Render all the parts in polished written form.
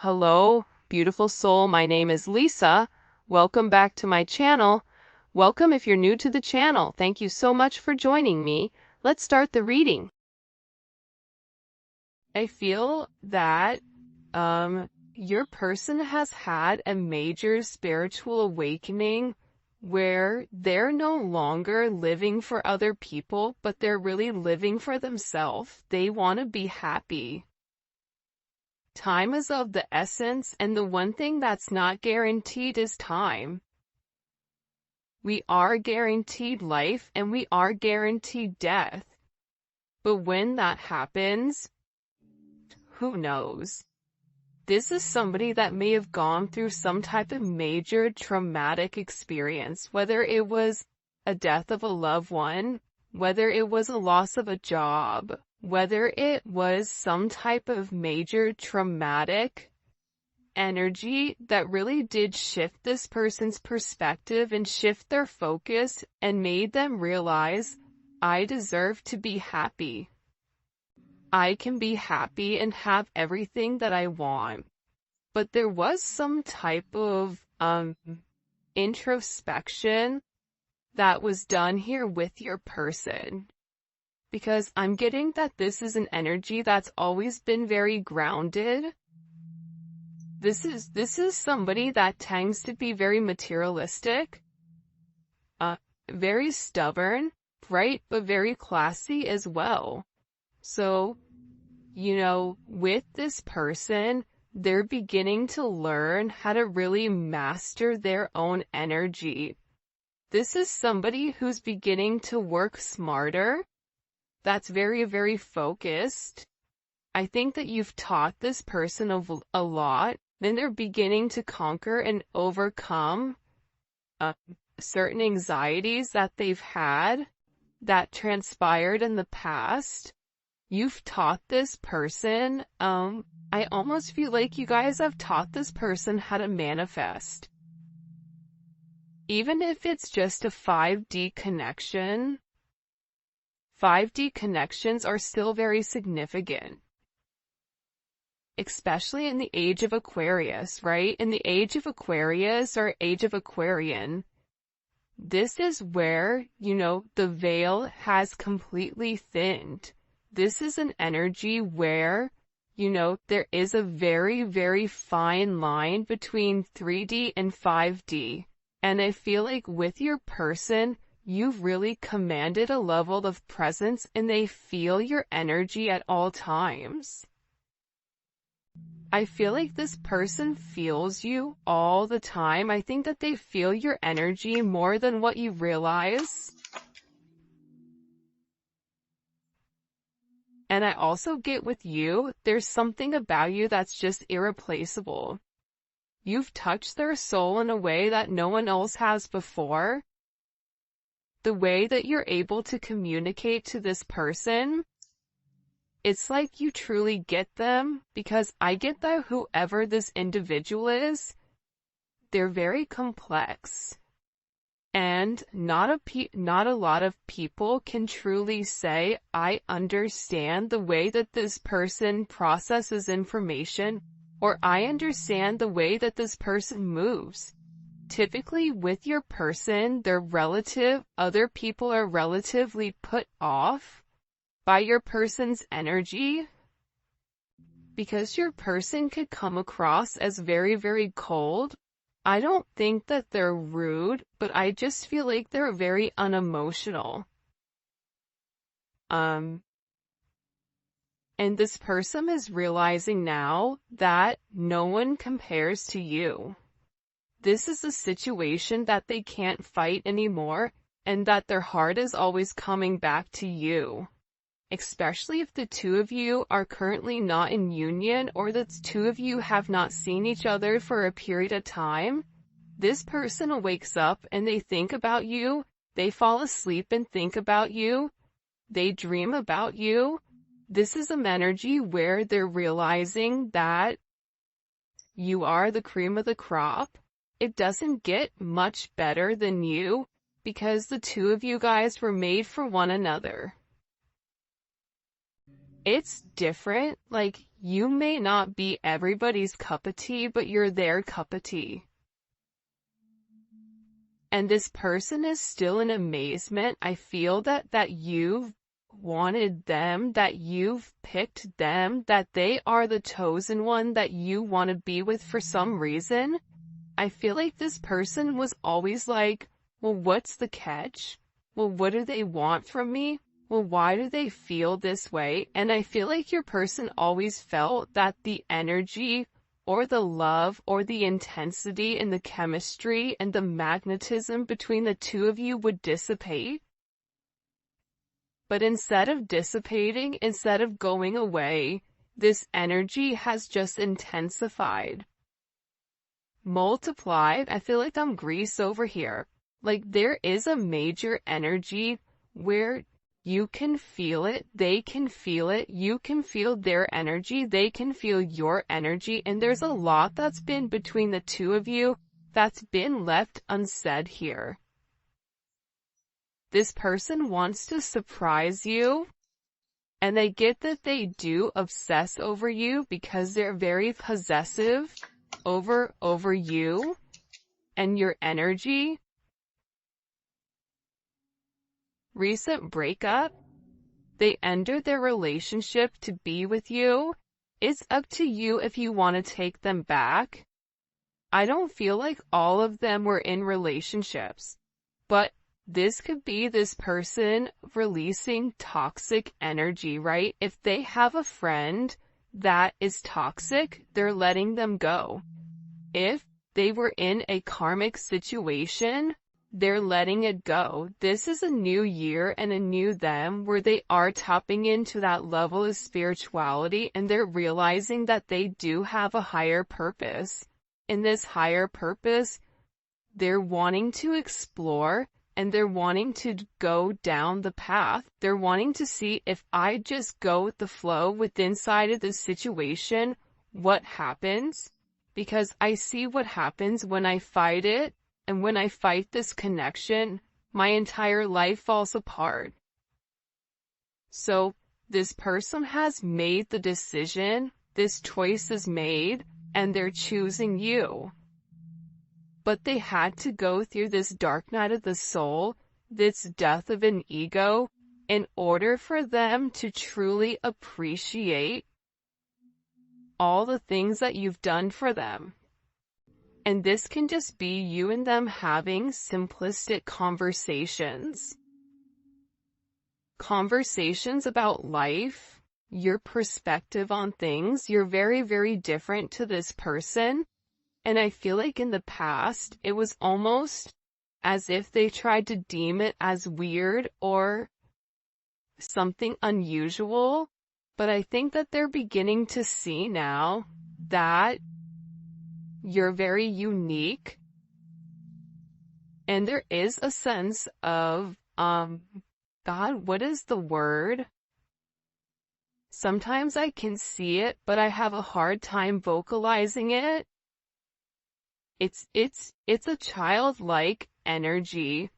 Hello, beautiful soul. My name is Lisa. Welcome back to my channel. Welcome if you're new to the channel. Thank you so much for joining me. Let's start the reading. I feel that your person has had a major spiritual awakening where they're no longer living for other people, but they're really living for themselves. They want to be happy. Time is of the essence, and the one thing that's not guaranteed is time. We are guaranteed life and we are guaranteed death. But when that happens, who knows? This is somebody that may have gone through some type of major traumatic experience, whether it was a death of a loved one, whether it was a loss of a job, whether it was some type of major traumatic energy that really did shift this person's perspective and shift their focus and made them realize, I deserve to be happy. I can be happy and have everything that I want. But there was some type of introspection that was done here with your person. Because I'm getting that this is an energy that's always been very grounded. This is somebody that tends to be very materialistic, very stubborn, right, but very classy as well. So, with this person, they're beginning to learn how to really master their own energy. This is somebody who's beginning to work smarter, that's very, very focused. I think that you've taught this person a lot, then they're beginning to conquer and overcome certain anxieties that they've had that transpired in the past. You've taught this person, I almost feel like you guys have taught this person how to manifest. Even if it's just a 5D connection, 5D connections are still very significant. Especially in the age of Aquarius, right? In the age of Aquarius or age of Aquarian, this is where, the veil has completely thinned. This is an energy where, there is a very, very fine line between 3D and 5D. And I feel like with your person, you've really commanded a level of presence and they feel your energy at all times. I feel like this person feels you all the time. I think that they feel your energy more than what you realize. And I also get with you, there's something about you that's just irreplaceable. You've touched their soul in a way that no one else has before. The way that you're able to communicate to this person, it's like you truly get them, because I get that whoever this individual is, they're very complex. And not a lot of people can truly say, I understand the way that this person processes information, or I understand the way that this person moves. Typically with your person, other people are relatively put off by your person's energy, because your person could come across as very, very cold. I don't think that they're rude, but I just feel like they're very unemotional. And this person is realizing now that no one compares to you. This is a situation that they can't fight anymore, and that their heart is always coming back to you. Especially if the two of you are currently not in union, or the two of you have not seen each other for a period of time. This person wakes up and they think about you, they fall asleep and think about you, they dream about you. This is an energy where they're realizing that you are the cream of the crop. It doesn't get much better than you, because the two of you guys were made for one another. it's different. Like, you may not be everybody's cup of tea, but you're their cup of tea. And this person is still in amazement. I feel that you've wanted them, that you've picked them, that they are the chosen one that you want to be with for some reason. I feel like this person was always like, well, what's the catch? Well, what do they want from me? Well, why do they feel this way? And I feel like your person always felt that the energy or the love or the intensity and the chemistry and the magnetism between the two of you would dissipate. But instead of dissipating, instead of going away, this energy has just intensified, multiplied. I feel like I'm Grease over here. Like, there is a major energy where you can feel it, they can feel it, you can feel their energy, they can feel your energy, and there's a lot that's been between the two of you that's been left unsaid here. This person wants to surprise you, and I get that they do obsess over you because they're very possessive over you and your energy. Recent breakup. They ended their relationship to be with you. It's up to you if you want to take them back. I don't feel like all of them were in relationships, but this could be this person releasing toxic energy, right? If they have a friend that is toxic, they're letting them go. If they were in a karmic situation, they're letting it go. This is a new year and a new them where they are tapping into that level of spirituality, and they're realizing that they do have a higher purpose. In this higher purpose, they're wanting to explore and they're wanting to go down the path. They're wanting to see, if I just go with the flow with inside of this situation, what happens? Because I see what happens when I fight it. And when I fight this connection, my entire life falls apart. So this person has made the decision, this choice is made, and they're choosing you. But they had to go through this dark night of the soul, this death of an ego, in order for them to truly appreciate all the things that you've done for them. And this can just be you and them having simplistic conversations. Conversations about life, your perspective on things. You're very, very different to this person. And I feel like in the past, it was almost as if they tried to deem it as weird or something unusual. But I think that they're beginning to see now that you're very unique, and there is a sense of, God, what is the word? Sometimes I can see it, but I have a hard time vocalizing it. It's a childlike energy,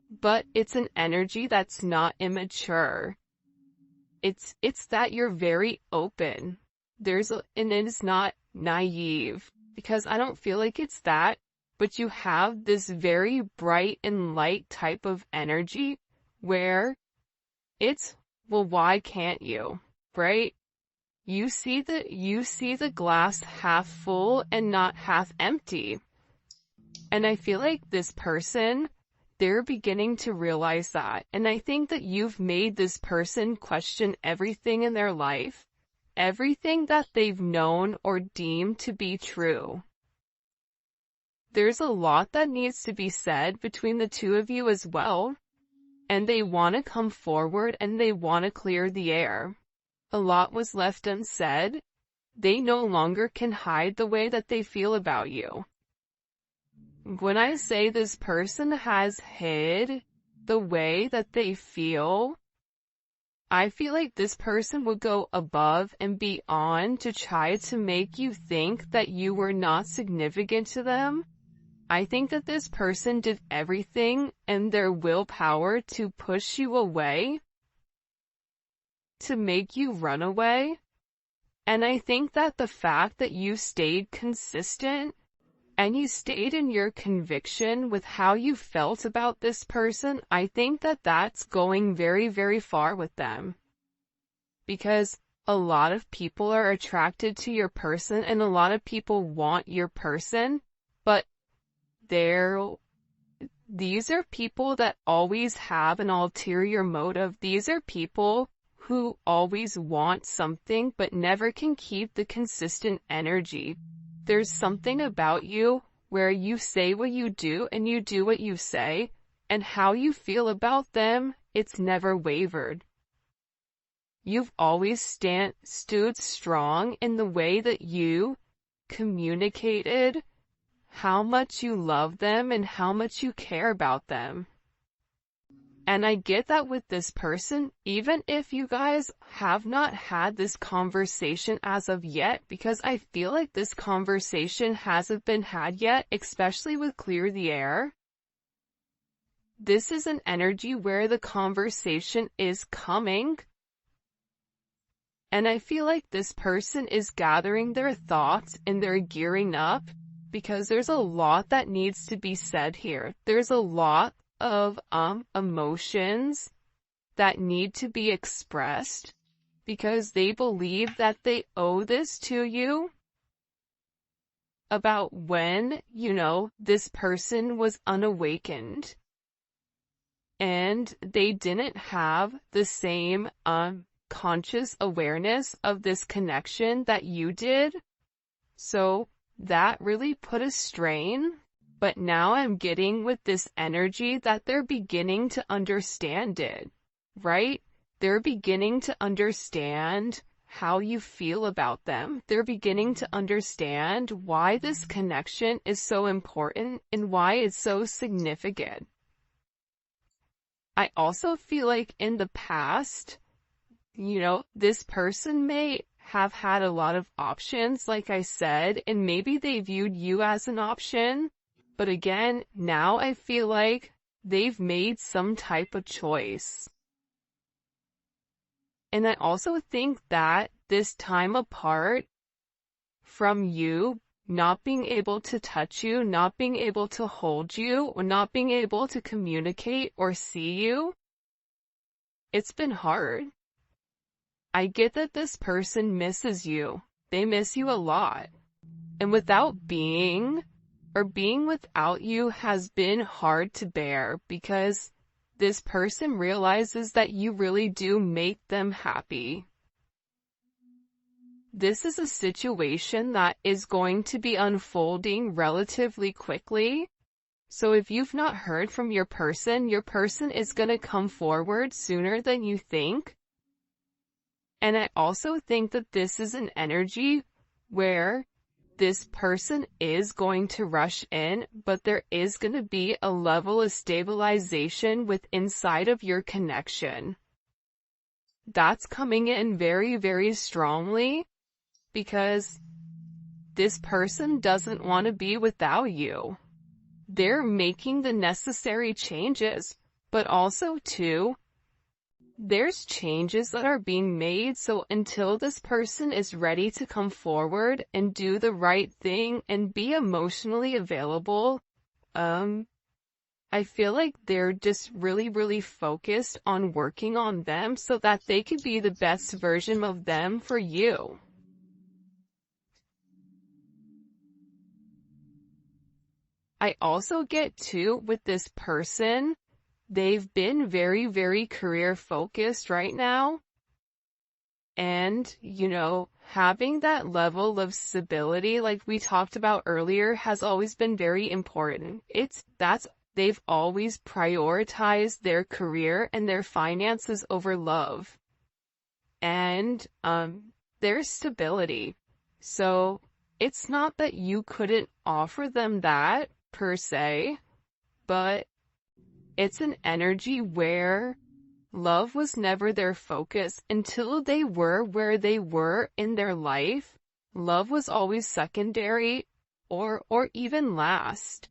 but it's an energy that's not immature. It's that you're very open. And it is not naive. Because I don't feel like it's that, but you have this very bright and light type of energy where it's, well, why can't you, right? You see the glass half full and not half empty. And I feel like this person, they're beginning to realize that. And I think that you've made this person question everything in their life. Everything that they've known or deemed to be true. There's a lot that needs to be said between the two of you as well, and they want to come forward and they want to clear the air. A lot was left unsaid. They no longer can hide the way that they feel about you. When I say this person has hid the way that they feel, I feel like this person would go above and beyond to try to make you think that you were not significant to them. I think that this person did everything in their willpower to push you away. to make you run away. And I think that the fact that you stayed consistent and you stayed in your conviction with how you felt about this person, I think that that's going very, very far with them. Because a lot of people are attracted to your person and a lot of people want your person, but these are people that always have an ulterior motive. These are people who always want something but never can keep the consistent energy. There's something about you where you say what you do and you do what you say, and how you feel about them, it's never wavered. You've always stood strong in the way that you communicated how much you love them and how much you care about them. And I get that with this person, even if you guys have not had this conversation as of yet, because I feel like this conversation hasn't been had yet, especially with Clear the Air. This is an energy where the conversation is coming. And I feel like this person is gathering their thoughts and they're gearing up, because there's a lot that needs to be said here. There's a lot of emotions that need to be expressed because they believe that they owe this to you about when, this person was unawakened and they didn't have the same conscious awareness of this connection that you did. So that really put a strain. But now I'm getting with this energy that they're beginning to understand it, right? They're beginning to understand how you feel about them. They're beginning to understand why this connection is so important and why it's so significant. I also feel like in the past, this person may have had a lot of options, like I said, and maybe they viewed you as an option. But again, now I feel like they've made some type of choice. And I also think that this time apart from you, not being able to touch you, not being able to hold you, or not being able to communicate or see you, it's been hard. I get that this person misses you. They miss you a lot. And being without you has been hard to bear, because this person realizes that you really do make them happy. This is a situation that is going to be unfolding relatively quickly. So if you've not heard from your person is going to come forward sooner than you think. And I also think that this is an energy where this person is going to rush in, but there is going to be a level of stabilization inside of your connection. That's coming in very, very strongly, because this person doesn't want to be without you. They're making the necessary changes, but also too, there's changes that are being made, so until this person is ready to come forward and do the right thing and be emotionally available, I feel like they're just really, really focused on working on them so that they could be the best version of them for you. I also get too, with this person, they've been very, very career focused right now. And, having that level of stability, like we talked about earlier, has always been very important. They've always prioritized their career and their finances over love. And, their stability. So, it's not that you couldn't offer them that, per se, but it's an energy where love was never their focus until they were where they were in their life. Love was always secondary or even last.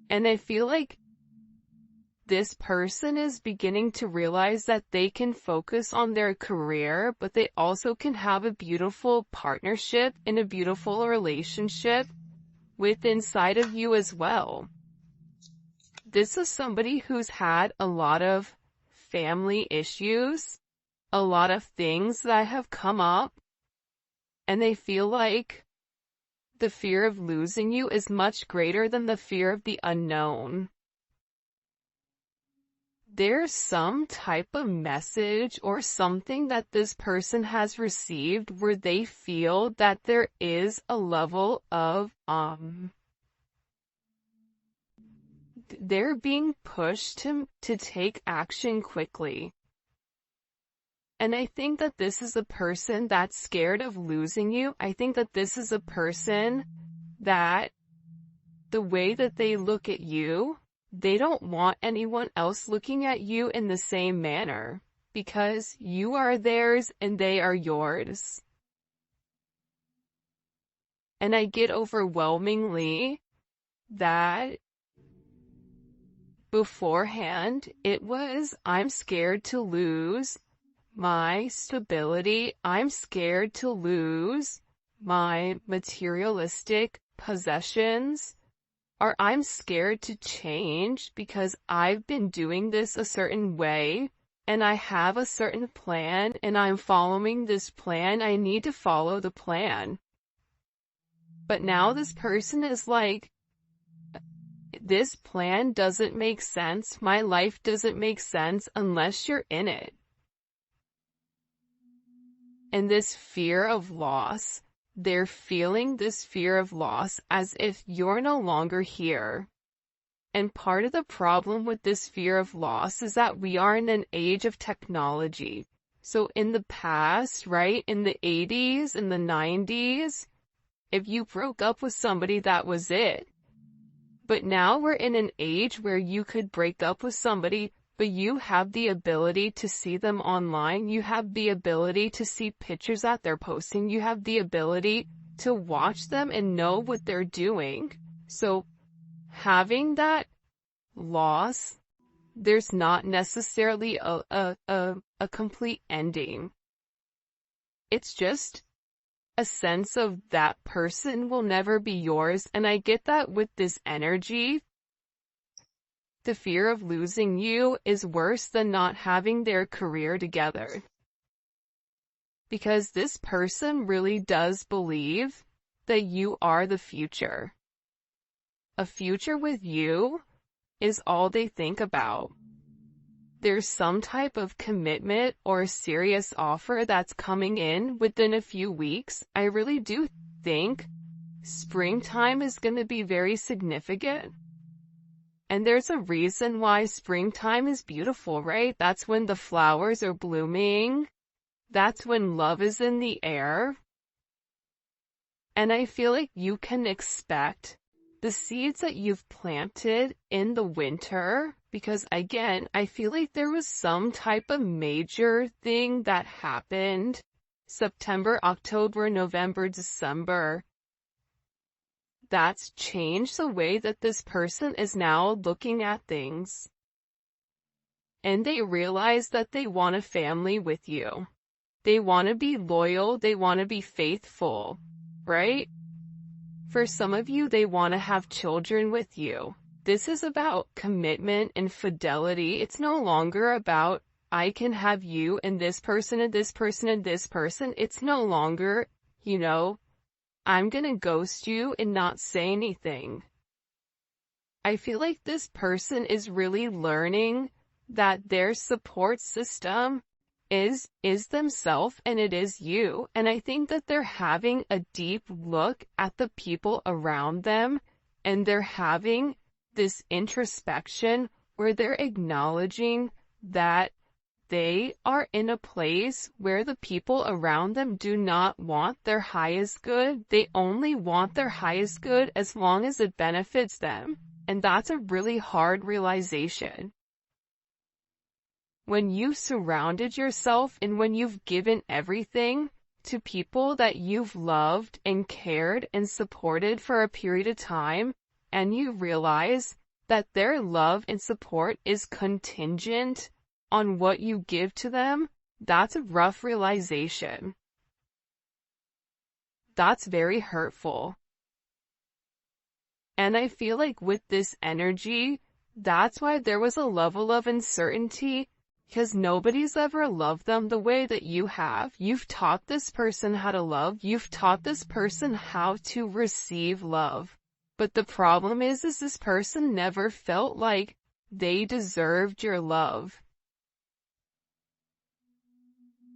And I feel like this person is beginning to realize that they can focus on their career, but they also can have a beautiful partnership and a beautiful relationship with inside of you as well. This is somebody who's had a lot of family issues, a lot of things that have come up, and they feel like the fear of losing you is much greater than the fear of the unknown. There's some type of message or something that this person has received where they feel that there is a level of, they're being pushed to take action quickly. And I think that this is a person that's scared of losing you. I think that this is a person that the way that they look at you, they don't want anyone else looking at you in the same manner, because you are theirs and they are yours. And I get overwhelmingly that beforehand it was, I'm scared to lose my stability, I'm scared to lose my materialistic possessions, or I'm scared to change because I've been doing this a certain way and I have a certain plan and I'm following this plan. I need to follow the plan. But now this person is like, this plan doesn't make sense. My life doesn't make sense unless you're in it. And this fear of loss, they're feeling this fear of loss as if you're no longer here. And part of the problem with this fear of loss is that we are in an age of technology. So in the past, right, in the 80s, in the 90s, if you broke up with somebody, that was it. But now we're in an age where you could break up with somebody, but you have the ability to see them online. You have the ability to see pictures that they're posting. You have the ability to watch them and know what they're doing. So having that loss, there's not necessarily a complete ending. It's just a sense of that person will never be yours. And I get that with this energy. The fear of losing you is worse than not having their career together. Because this person really does believe that you are the future. A future with you is all they think about. There's some type of commitment or serious offer that's coming in within a few weeks. I really do think springtime is going to be very significant. And there's a reason why springtime is beautiful, right? That's when the flowers are blooming. That's when love is in the air. And I feel like you can expect the seeds that you've planted in the winter, because again, I feel like there was some type of major thing that happened September, October, November, December. That's changed the way that this person is now looking at things. And they realize that they want a family with you. They want to be loyal. They want to be faithful, right? For some of you, they want to have children with you. This is about commitment and fidelity. It's no longer about, I can have you and this person and this person and this person. It's no longer, I'm gonna ghost you and not say anything. I feel like this person is really learning that their support system is themselves and it is you. And I think that they're having a deep look at the people around them and they're having this introspection where they're acknowledging that they are in a place where the people around them do not want their highest good. They only want their highest good as long as it benefits them. And that's a really hard realization. When you've surrounded yourself and when you've given everything to people that you've loved and cared and supported for a period of time, and you realize that their love and support is contingent on what you give to them, that's a rough realization. That's very hurtful. And I feel like with this energy, that's why there was a level of uncertainty, because nobody's ever loved them the way that you have. You've taught this person how to love. You've taught this person how to receive love. But the problem is this person never felt like they deserved your love.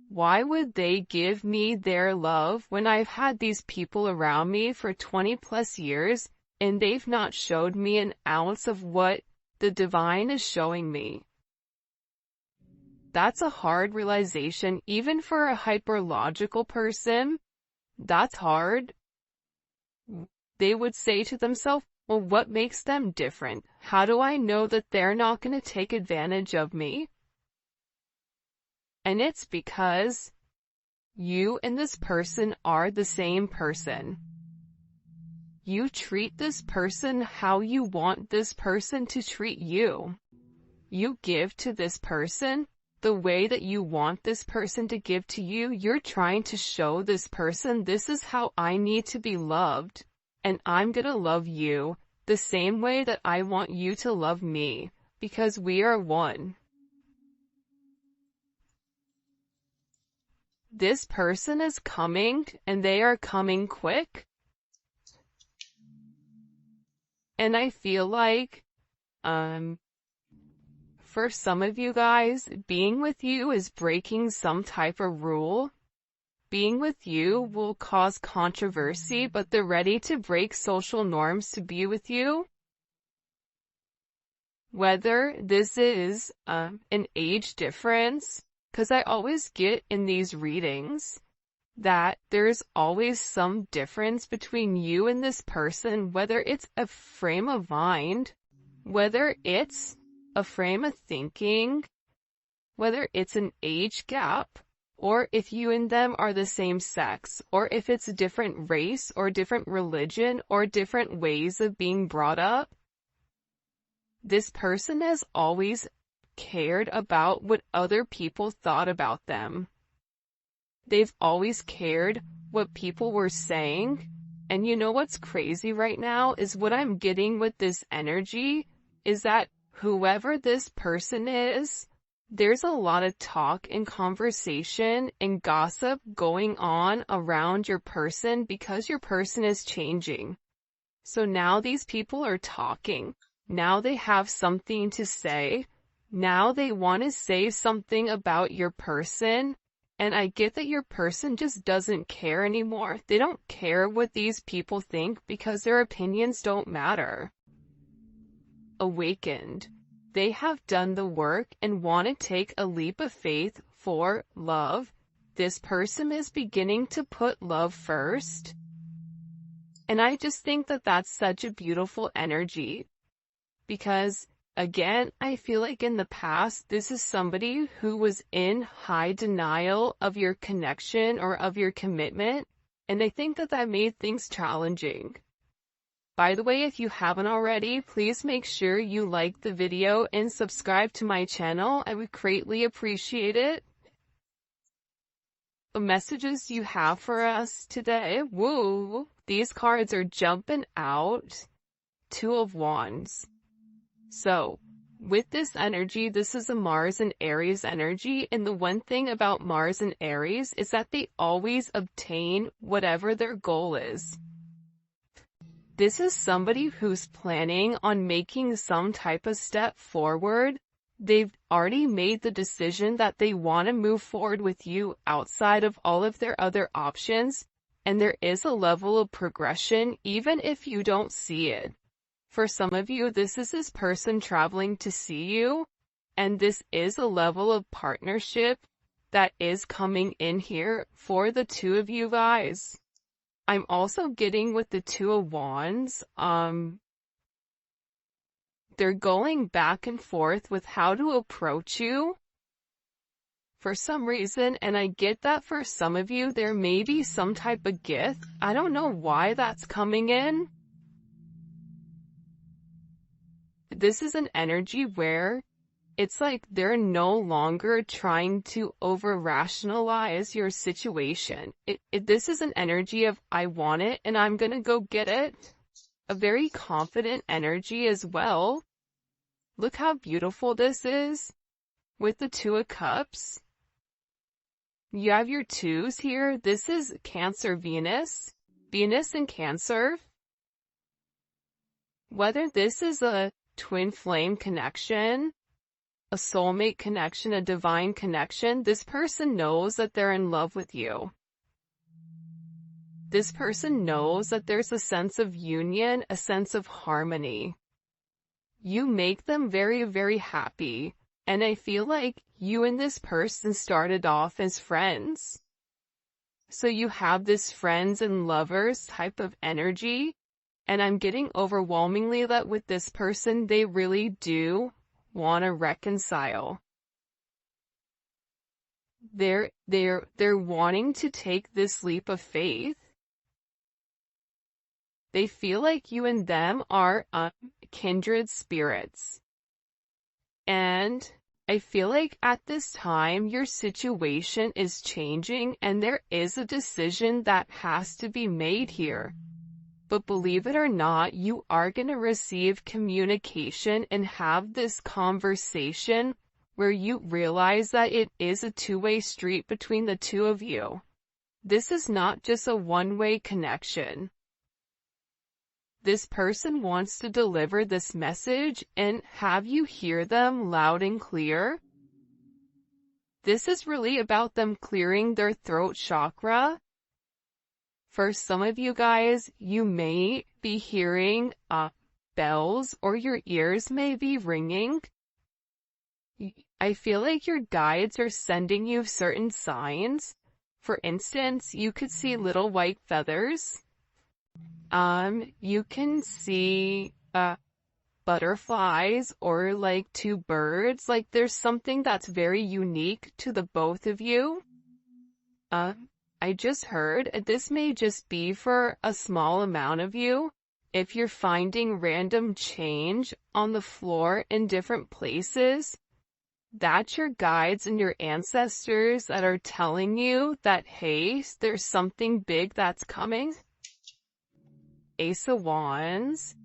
Why would they give me their love when I've had these people around me for 20 plus years and they've not showed me an ounce of what the divine is showing me? That's a hard realization, even for a hyperlogical person. That's hard. They would say to themselves, well, what makes them different? How do I know that they're not going to take advantage of me? And it's because you and this person are the same person. You treat this person how you want this person to treat you. You give to this person the way that you want this person to give to you. You're trying to show this person, this is how I need to be loved, and I'm gonna love you the same way that I want you to love me, because we are one. This person is coming, and they are coming quick. And I feel like, for some of you guys, being with you is breaking some type of rule. Being with you will cause controversy, but they're ready to break social norms to be with you. Whether this is an age difference, because I always get in these readings that there's always some difference between you and this person, whether it's a frame of mind, whether it's a frame of thinking, whether it's an age gap, or if you and them are the same sex, or if it's a different race, or different religion, or different ways of being brought up. This person has always cared about what other people thought about them. They've always cared what people were saying. And you know what's crazy right now is what I'm getting with this energy is that whoever this person is, there's a lot of talk and conversation and gossip going on around your person because your person is changing. So now these people are talking. Now they have something to say. Now they want to say something about your person. And I get that your person just doesn't care anymore. They don't care what these people think because their opinions don't matter. Awakened. They have done the work and want to take a leap of faith for love. This person is beginning to put love first. And I just think that that's such a beautiful energy. Because, again, I feel like in the past, this is somebody who was in high denial of your connection or of your commitment. And I think that that made things challenging. By the way, if you haven't already, please make sure you like the video and subscribe to my channel. I would greatly appreciate it. The messages you have for us today, woo, these cards are jumping out. Two of Wands. So, with this energy, this is a Mars and Aries energy, and the one thing about Mars and Aries is that they always obtain whatever their goal is. This is somebody who's planning on making some type of step forward. They've already made the decision that they want to move forward with you outside of all of their other options, and there is a level of progression even if you don't see it. For some of you, this is this person traveling to see you, and this is a level of partnership that is coming in here for the two of you guys. I'm also getting with the Two of Wands, they're going back and forth with how to approach you for some reason, and I get that for some of you, there may be some type of gift. I don't know why that's coming in. this is an energy where it's like they're no longer trying to over-rationalize your situation. This is an energy of, I want it and I'm gonna go get it. A very confident energy as well. Look how beautiful this is with the Two of Cups. You have your twos here. This is Cancer Venus. Venus in Cancer. Whether this is a twin flame connection, a soulmate connection, a divine connection, this person knows that they're in love with you. This person knows that there's a sense of union, a sense of harmony. You make them very, very happy. And I feel like you and this person started off as friends. So you have this friends and lovers type of energy. And I'm getting overwhelmingly that with this person, they really do want to reconcile. They're wanting to take this leap of faith. They feel like you and them are kindred spirits. And I feel like at this time, your situation is changing and there is a decision that has to be made here. But believe it or not, you are going to receive communication and have this conversation where you realize that it is a two-way street between the two of you. This is not just a one-way connection. This person wants to deliver this message and have you hear them loud and clear. This is really about them clearing their throat chakra. For some of you guys, you may be hearing bells or your ears may be ringing. I feel like your guides are sending you certain signs. For instance, you could see little white feathers. You can see butterflies or like two birds. Like there's something that's very unique to the both of you. I just heard this may just be for a small amount of you. If you're finding random change on the floor in different places, that's your guides and your ancestors that are telling you that, hey, there's something big that's coming. Ace of Wands,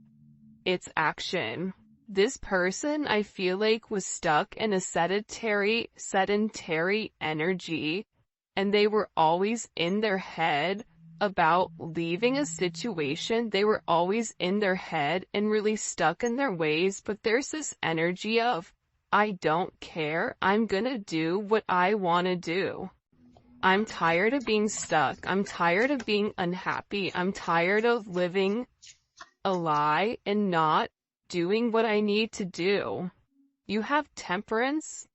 it's action. This person, I feel like, was stuck in a sedentary energy, and they were always in their head about leaving a situation. They were always in their head and really stuck in their ways, but there's this energy of, I don't care, I'm gonna do what I wanna do. I'm tired of being stuck. I'm tired of being unhappy. I'm tired of living a lie and not doing what I need to do. You have Temperance.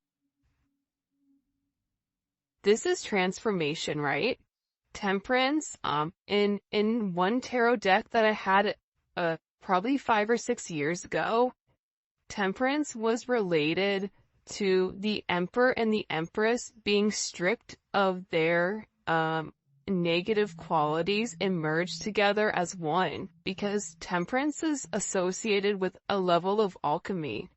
This is transformation, right? Temperance, in one tarot deck that I had, probably 5 or 6 years ago, Temperance was related to the Emperor and the Empress being stripped of their, negative qualities and merged together as one, because Temperance is associated with a level of alchemy,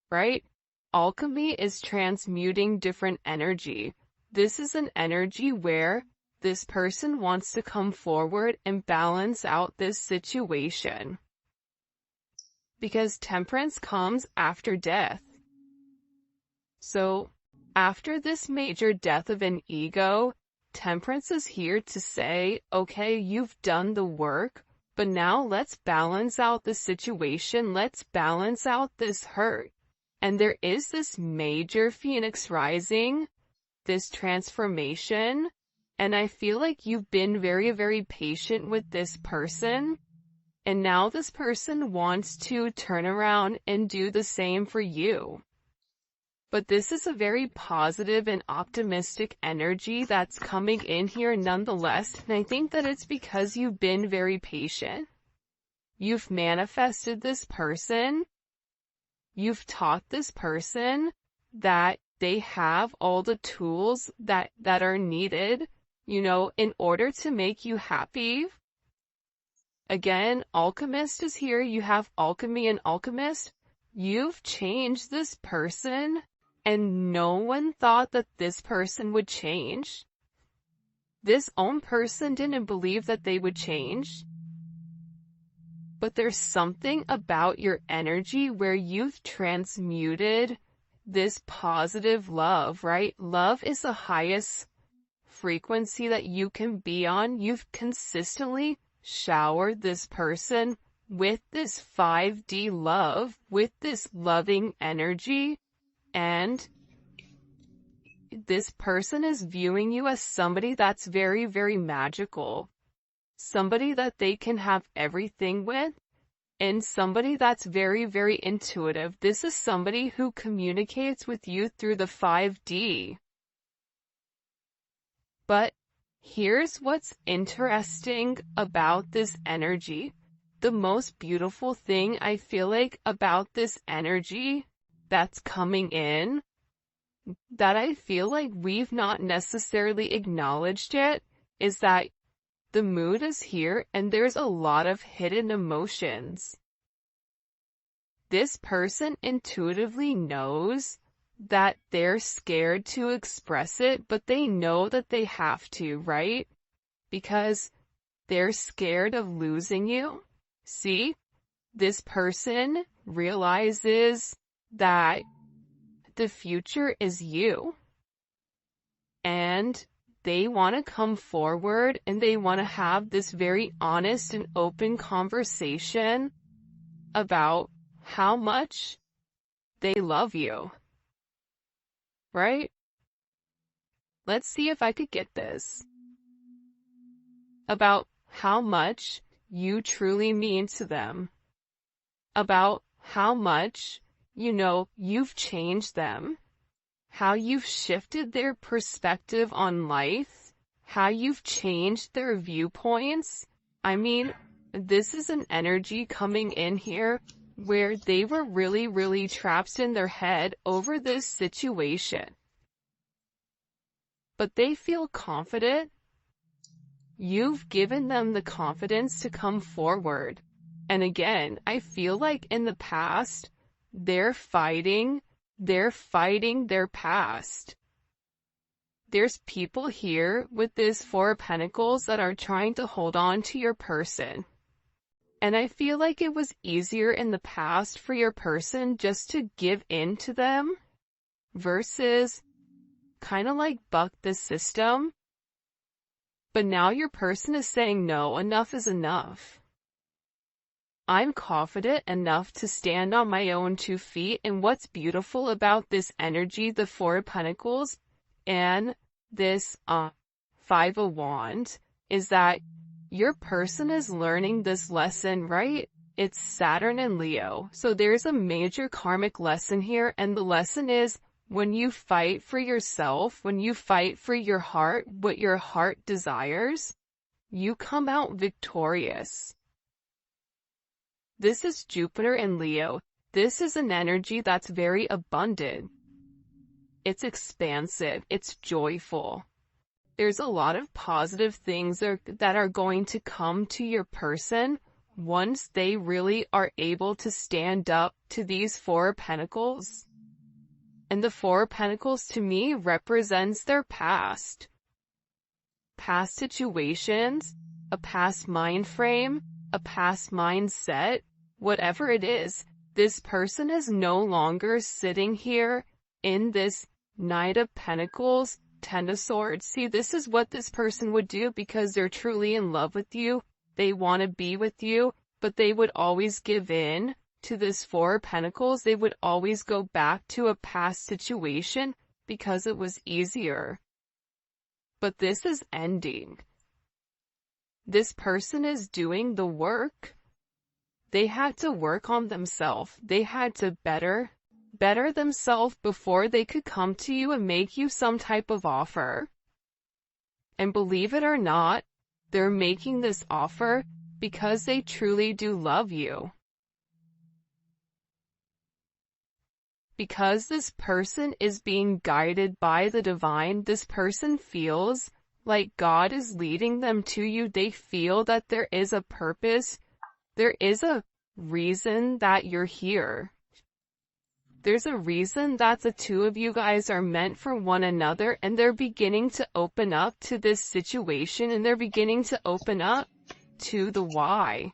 right? Alchemy is transmuting different energy. This is an energy where this person wants to come forward and balance out this situation. Because Temperance comes after death. So, after this major death of an ego, Temperance is here to say, okay, you've done the work, but now let's balance out the situation. Let's balance out this hurt. And there is this major Phoenix rising, this transformation, and I feel like you've been very, very patient with this person, and now this person wants to turn around and do the same for you. But this is a very positive and optimistic energy that's coming in here nonetheless, and I think that it's because you've been very patient. You've manifested this person. You've taught this person that they have all the tools that are needed, in order to make you happy. Again, Alchemist is here. You have Alchemy and Alchemist. You've changed this person, and no one thought that this person would change. This own person didn't believe that they would change. But there's something about your energy where you've transmuted this positive love, right? Love is the highest frequency that you can be on. You've consistently showered this person with this 5D love, with this loving energy, and this person is viewing you as somebody that's very, very magical, somebody that they can have everything with, and somebody that's very, very intuitive. This is somebody who communicates with you through the 5D. But here's what's interesting about this energy. The most beautiful thing I feel like about this energy that's coming in, that I feel like we've not necessarily acknowledged yet, is that the mood is here and there's a lot of hidden emotions. This person intuitively knows that they're scared to express it, but they know that they have to, right? Because they're scared of losing you. See? This person realizes that the future is you. And they want to come forward and they want to have this very honest and open conversation about how much they love you. Right? Let's see if I could get this. About how much you truly mean to them. About how much, you've changed them. How you've shifted their perspective on life. How you've changed their viewpoints. I mean, this is an energy coming in here where they were really, really trapped in their head over this situation. But they feel confident. You've given them the confidence to come forward. And again, I feel like in the past, they're fighting their past. There's people here with this Four of Pentacles that are trying to hold on to your person. And I feel like it was easier in the past for your person just to give in to them versus kind of like buck the system. But now your person is saying, no, enough is enough. I'm confident enough to stand on my own 2 feet. And what's beautiful about this energy, the Four of Pentacles and this 5 of Wands, is that your person is learning this lesson, right? It's Saturn and Leo. So there's a major karmic lesson here. And the lesson is, when you fight for yourself, when you fight for your heart, what your heart desires, you come out victorious. This is Jupiter and Leo. This is an energy that's very abundant. It's expansive. It's joyful. There's a lot of positive things that are going to come to your person once they really are able to stand up to these Four of Pentacles. And the Four of Pentacles to me represents their past. Past situations, a past mind frame, a past mindset, whatever it is, this person is no longer sitting here in this Knight of Pentacles, Ten of Swords. See, this is what this person would do because they're truly in love with you. They want to be with you, but they would always give in to this Four of Pentacles. They would always go back to a past situation because it was easier. But this is ending. This person is doing the work. They had to work on themselves. They had to better themselves before they could come to you and make you some type of offer. And believe it or not, they're making this offer because they truly do love you. Because this person is being guided by the divine, this person feels like God is leading them to you. They feel that there is a purpose. There is a reason that you're here. There's a reason that the two of you guys are meant for one another, and they're beginning to open up to this situation, and they're beginning to open up to the why.